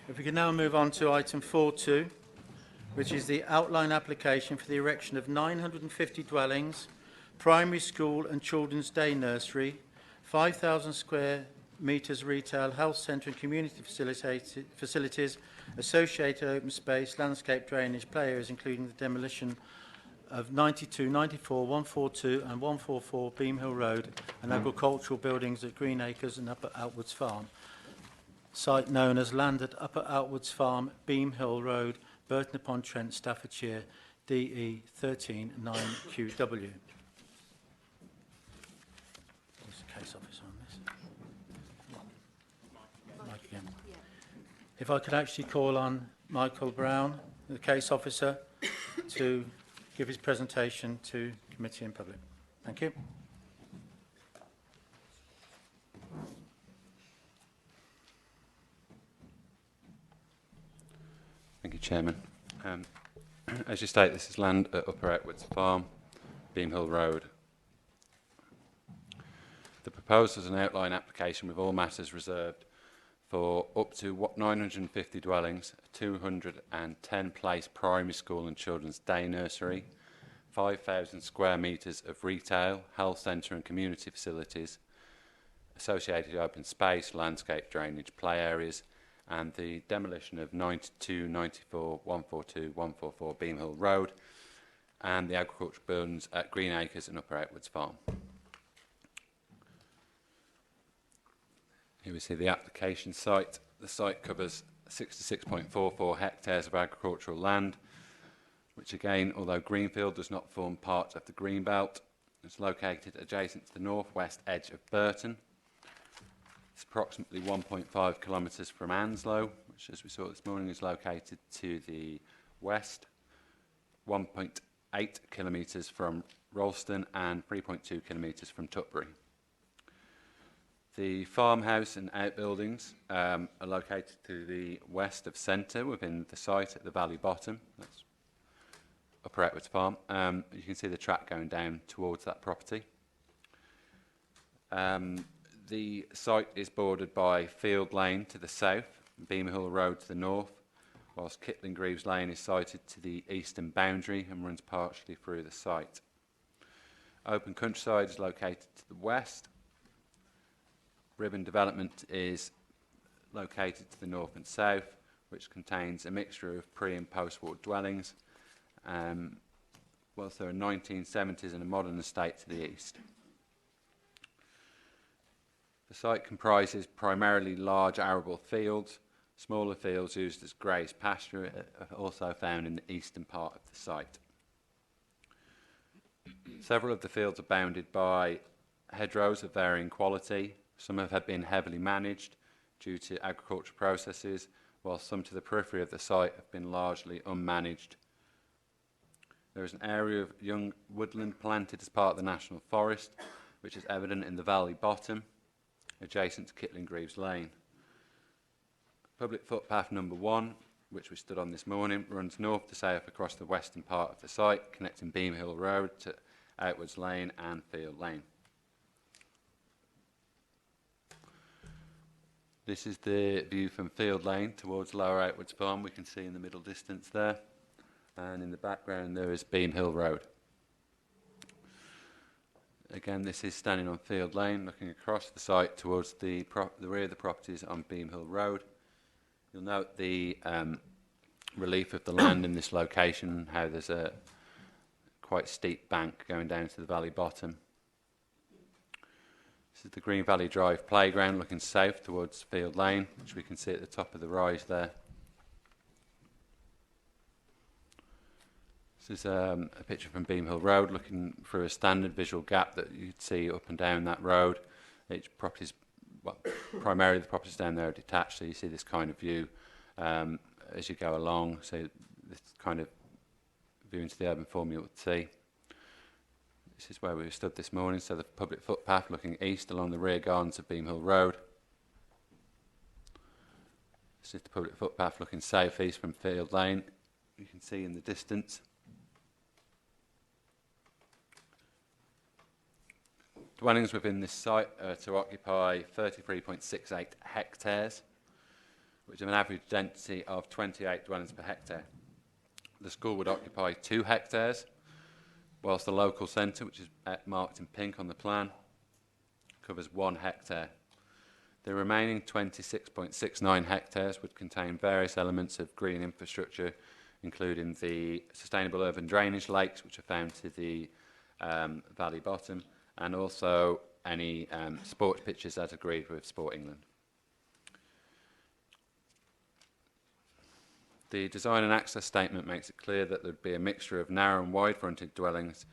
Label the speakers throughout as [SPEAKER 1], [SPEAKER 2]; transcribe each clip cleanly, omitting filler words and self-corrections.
[SPEAKER 1] If we can now move on to item 4.2, which is the outline application for the erection of 950 dwellings, primary school and children's day nursery, 5,000 square metres retail, health centre and community facilities, associated open space, landscape drainage, play areas, including the demolition of 92, 94, 142 and 144 Beam Hill Road and agricultural buildings at Green Acres and Upper Outwards Farm. Site known as land at Upper Outwards Farm, Beam Hill Road, Burton-upon-Trent, Staffordshire, DE 139QW. There's a case officer on this. Mike again. If I could actually call on Michael Brown, the case officer, to give his presentation to committee and public. Thank you.
[SPEAKER 2] Thank you, Chairman. As you state, this is land at Upper Outwards Farm, Beam Hill Road. The proposal is an outline application with all matters reserved for up to 950 dwellings, 210 place primary school and children's day nursery, 5,000 square metres of retail, health centre and community facilities, associated open space, landscape drainage, play areas, and the demolition of 92, 94, 142, 144 Beam Hill Road, and the agricultural buildings at Green Acres and Upper Outwards Farm. Here we see the application site. The site covers 66.44 hectares of agricultural land, which again, although Greenfield does not form part of the Greenbelt, is located adjacent to the northwest edge of Burton. It's approximately 1.5 kilometres from Anslow, which, as we saw this morning, is located to the west, 1.8 kilometres from Ralston and 3.2 kilometres from Tutbury. The farmhouse and outbuildings are located to the west of centre within the site at the valley bottom. That's Upper Outwards Farm. You can see the track going down towards that property. The site is bordered by Field Lane to the south, Beam Hill Road to the north, whilst Kitling Greaves Lane is sited to the eastern boundary and runs partially through the site. Open Countryside is located to the west. Ribbon Development is located to the north and south, which contains a mixture of pre- and post-war dwellings, whilst there are 1970s and a modern estate to the east. The site comprises primarily large arable fields. Smaller fields used as graze pasture are also found in the eastern part of the site. Several of the fields are bounded by hedgerows of varying quality. Some have been heavily managed due to agricultural processes, while some to the periphery of the site have been largely unmanaged. There is an area of young woodland planted as part of the National Forest, which is evident in the valley bottom, adjacent to Kitling Greaves Lane. Public footpath number 1, which we stood on this morning, runs north to south across the western part of the site, connecting Beam Hill Road to Outwards Lane and Field Lane. This is the view from Field Lane towards Lower Outwards Farm. We can see in the middle distance there, and in the background there is Beam Hill Road. Again, this is standing on Field Lane, looking across the site towards the rear of the properties on Beam Hill Road. You'll note the relief of the land in this location, how there's a quite steep bank going down to the valley bottom. This is the Green Valley Drive playground looking south towards Field Lane, which we can see at the top of the rise there. This is a picture from Beam Hill Road, looking through a standard visual gap that you'd see up and down that road. Each property's, well, primarily the properties down there are detached, so you see this kind of view as you go along. So this kind of view into the urban form you would see. This is where we stood this morning, so the public footpath looking east along the rear gardens of Beam Hill Road. This is the public footpath looking south east from Field Lane. You can see in the distance. Dwellings within this site are to occupy 33.68 hectares. which have an average density of 28 dwellings per hectare. The school would occupy 2 hectares, whilst the local centre, which is marked in pink on the plan, covers 1 hectare. The remaining 26.69 hectares would contain various elements of green infrastructure, including the sustainable urban drainage lakes, which are found to the valley bottom, and also any sport pitches as agreed with Sport England. The design and access statement makes it clear that there would be a mixture of narrow and wide-fronted dwellings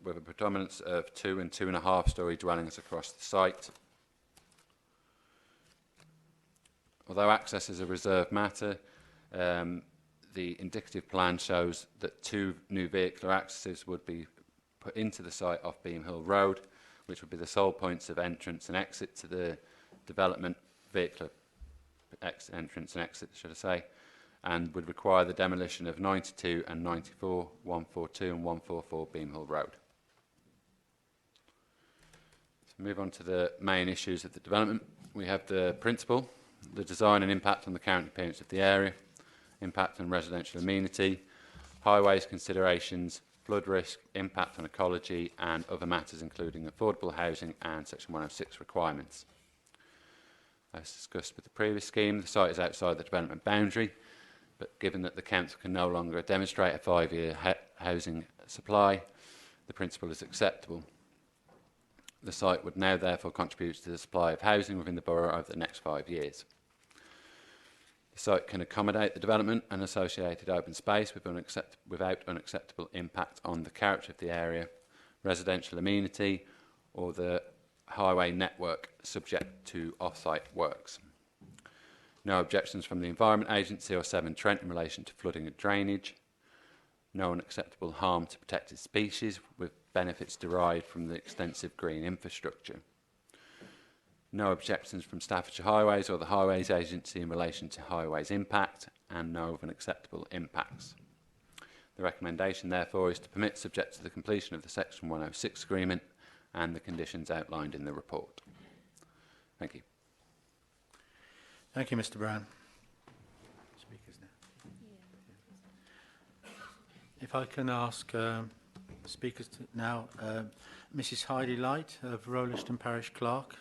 [SPEAKER 2] with a predominance of 2 and 2.5 storey dwellings across the site. Although access is a reserved matter, the indicative plan shows that 2 new vehicular accesses would be put into the site off Beam Hill Road, which would be the sole points of entrance and exit to the development, vehicular entrance and exit, should I say, and would require the demolition of 92 and 94, 142 and 144 Beam Hill Road. So move on to the main issues of the development. We have the principle, the design and impact on the current appearance of the area, impact on residential amenity, highways considerations, flood risk, impact on ecology, and other matters including affordable housing and Section 106 requirements. As discussed with the previous scheme, the site is outside the development boundary, but given that the council can no longer demonstrate a 5-year housing supply, the principle is acceptable. The site would now therefore contribute to the supply of housing within the borough over the next 5 years. The site can accommodate the development and associated open space without unacceptable impact on the character of the area, residential amenity, or the highway network subject to off-site works. No objections from the Environment Agency or Severn Trent in relation to flooding and drainage. No unacceptable harm to protected species with benefits derived from the extensive green infrastructure. No objections from Staffordshire Highways or the Highways Agency in relation to highways impact, and no unacceptable impacts. The recommendation therefore is to permit, subject to the completion of the Section 106 agreement and the conditions outlined in the report. Thank you.
[SPEAKER 1] Thank you, Mr. Brown. Speakers now. If I can ask speakers now, Mrs. Heidi Light of Roliston Parish Clerk.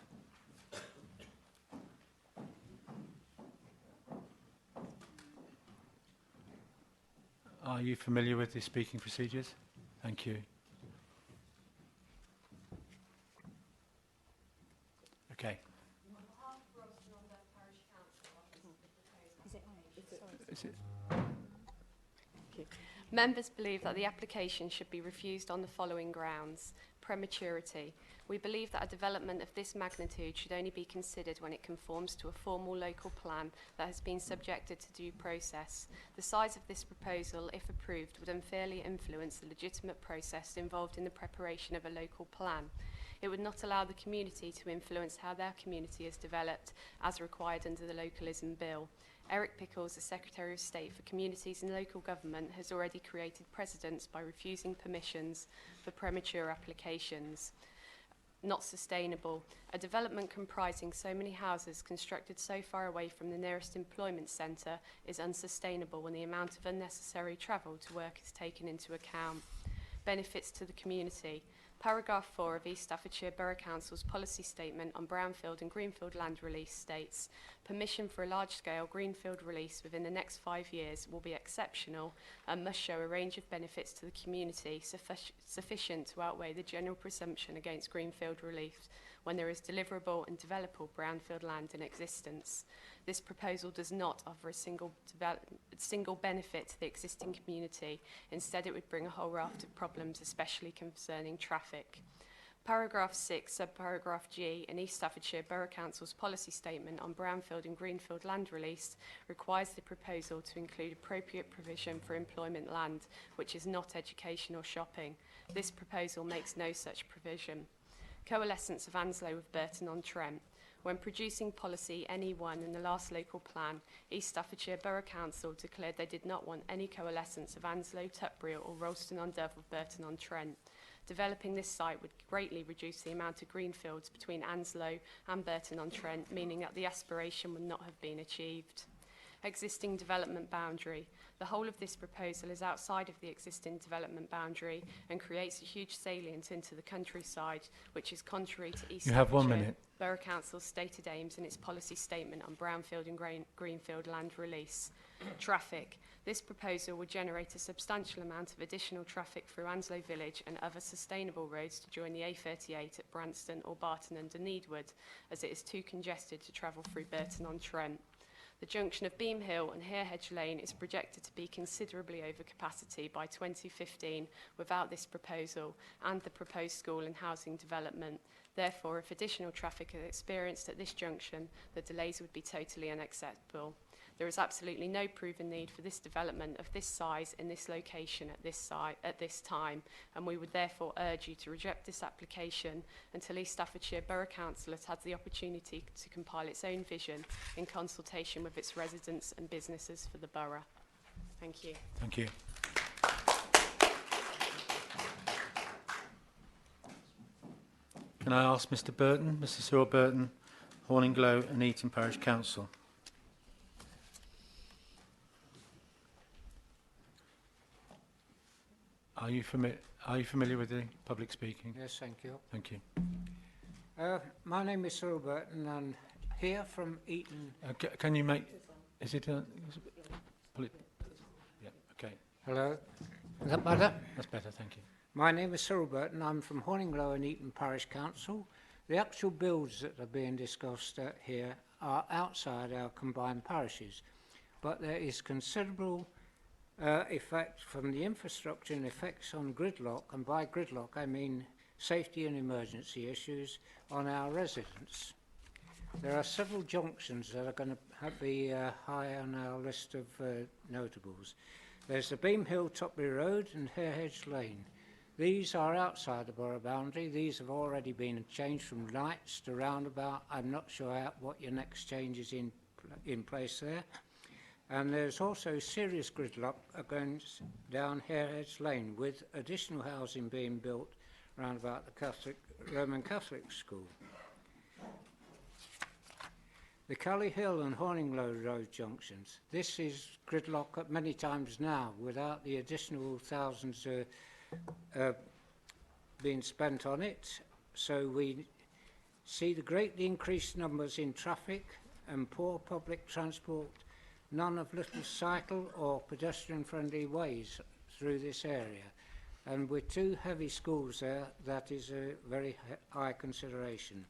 [SPEAKER 1] Are you familiar with the speaking procedures? Thank you. Okay. Is it?
[SPEAKER 3] Members believe that the application should be refused on the following grounds. Prematurity. We believe that a development of this magnitude should only be considered when it conforms to a formal local plan that has been subjected to due process. The size of this proposal, if approved, would unfairly influence the legitimate process involved in the preparation of a local plan. It would not allow the community to influence how their community is developed as required under the Localism Bill. Eric Pickles, the Secretary of State for Communities and Local Government, has already created precedents by refusing permissions for premature applications. Not sustainable. A development comprising so many houses constructed so far away from the nearest employment centre is unsustainable when the amount of unnecessary travel to work is taken into account. Benefits to the community. Paragraph 4 of East Staffordshire Borough Council's policy statement on brownfield and greenfield land release states, permission for a large-scale greenfield release within the next 5 years will be exceptional and must show a range of benefits to the community sufficient to outweigh the general presumption against greenfield release when there is deliverable and developable brownfield land in existence. This proposal does not offer a single benefit to the existing community. Instead, it would bring a whole raft of problems, especially concerning traffic. Paragraph 6, subparagraph G, in East Staffordshire Borough Council's policy statement on brownfield and greenfield land release requires the proposal to include appropriate provision for employment land, which is not education or shopping. This proposal makes no such provision. Coalescence of Anslow with Burton-on-Trent. When producing policy NE1 in the last local plan, East Staffordshire Borough Council declared they did not want any coalescence of Anslow, Tutbury or Rolleston-on-Dove with Burton-on-Trent. Developing this site would greatly reduce the amount of greenfields between Anslow and Burton-on-Trent, meaning that the aspiration would not have been achieved. Existing development boundary. The whole of this proposal is outside of the existing development boundary and creates a huge salient into the countryside, which is contrary to East
[SPEAKER 1] You have 1
[SPEAKER 3] Staffordshire
[SPEAKER 1] minute.
[SPEAKER 3] Borough Council's stated aims in its policy statement on brownfield and greenfield land release. Traffic. This proposal would generate a substantial amount of additional traffic through Anslow Village and other sustainable roads to join the A38 at Branston or Barton under Needwood, as it is too congested to travel through Burton-on-Trent. The junction of Beam Hill and Harehedge Lane is projected to be considerably over capacity by 2015 without this proposal and the proposed school and housing development. Therefore, if additional traffic is experienced at this junction, the delays would be totally unacceptable. There is absolutely no proven need for this development of this size in this location at this time, and we would therefore urge you to reject this application until East Staffordshire Borough Council has had the opportunity to compile its own vision in consultation with its residents and businesses for the borough. Thank you.
[SPEAKER 1] Thank you. Can I ask Mr. Burton, Mr. Cyril Burton, Horninglow and Eton Parish Council? Are you familiar with the public speaking?
[SPEAKER 4] Yes, thank you.
[SPEAKER 1] Thank you.
[SPEAKER 4] My name is Cyril Burton and here from Eton.
[SPEAKER 1] Can you make... Is it... yeah, okay.
[SPEAKER 4] Hello, is that better?
[SPEAKER 1] That's better, thank you.
[SPEAKER 4] My name is Cyril Burton. I'm from Horninglow and Eton Parish Council. The actual builds that are being discussed here are outside our combined parishes, but there is considerable effect from the infrastructure and effects on gridlock, and by gridlock I mean safety and emergency issues on our residents. There are several junctions that are going to be high on our list of notables. There's the Beam Hill, Topley Road and Harehedge Lane. These are outside the borough boundary. These have already been changed from lights to roundabout. I'm not sure what your next change is in place there. And there's also serious gridlock going down Harehedge Lane with additional housing being built around about the Roman Catholic school. The Cally Hill and Horninglow Road junctions. This is gridlock many times now without the additional thousands being spent on it. So we see the greatly increased numbers in traffic and poor public transport, none of little cycle or pedestrian-friendly ways through this area. And with two heavy schools there, that is a very high consideration.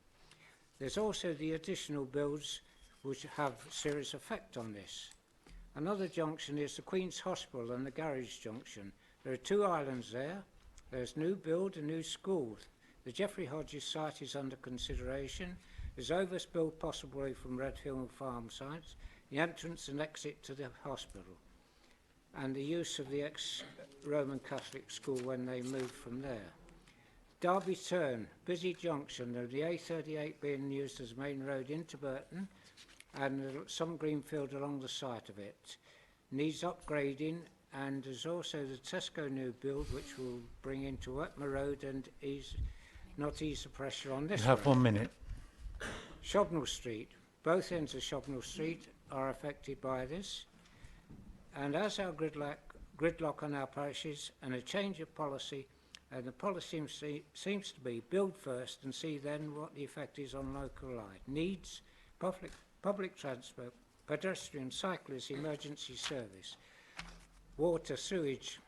[SPEAKER 4] There's also the additional builds which have serious effect on this. Another junction is the Queen's Hospital and the Garage Junction. There are two islands there. There's new build and new school. The Geoffrey Hodges site is under consideration. There's overspill possibly from Red Hill Farm sites, the entrance and exit to the hospital, and the use of the ex-Roman Catholic school when they moved from there. Derby Turn, busy junction, of the A38 being used as main road into Burton, and some greenfield along the site of it. Needs upgrading, and there's also the Tesco new build, which will bring into Wetmer Road and ease the pressure on this
[SPEAKER 1] You have
[SPEAKER 4] road.
[SPEAKER 1] 1 minute.
[SPEAKER 4] Shobnall Street, both ends of Shobnall Street are affected by this, and as our gridlock on our parishes and a change of policy, and the policy seems to be build first and see then what the effect is on local life. Needs, public transport, pedestrian, cyclists, emergency service, water, sewage.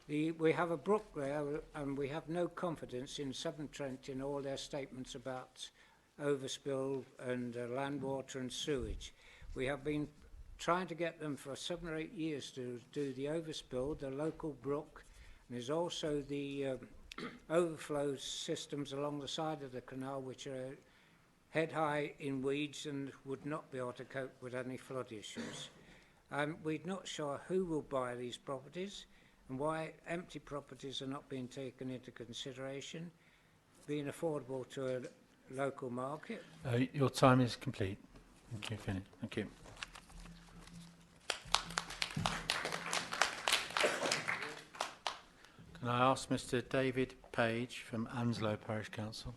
[SPEAKER 4] We have a brook there and we have no confidence in Severn Trent in all their statements about overspill and land, water and sewage. We have been trying to get them for 7 or 8 years to do the overspill, the local brook, and there's also the overflow systems along the side of the canal which are head high in weeds and would not be able to cope with any flood issues. We're not sure who will buy these properties and why empty properties are not being taken into consideration, being affordable to a local market.
[SPEAKER 1] Your time is complete. Thank you, finished. Thank you. Can I ask Mr David Page from Anslow Parish Council?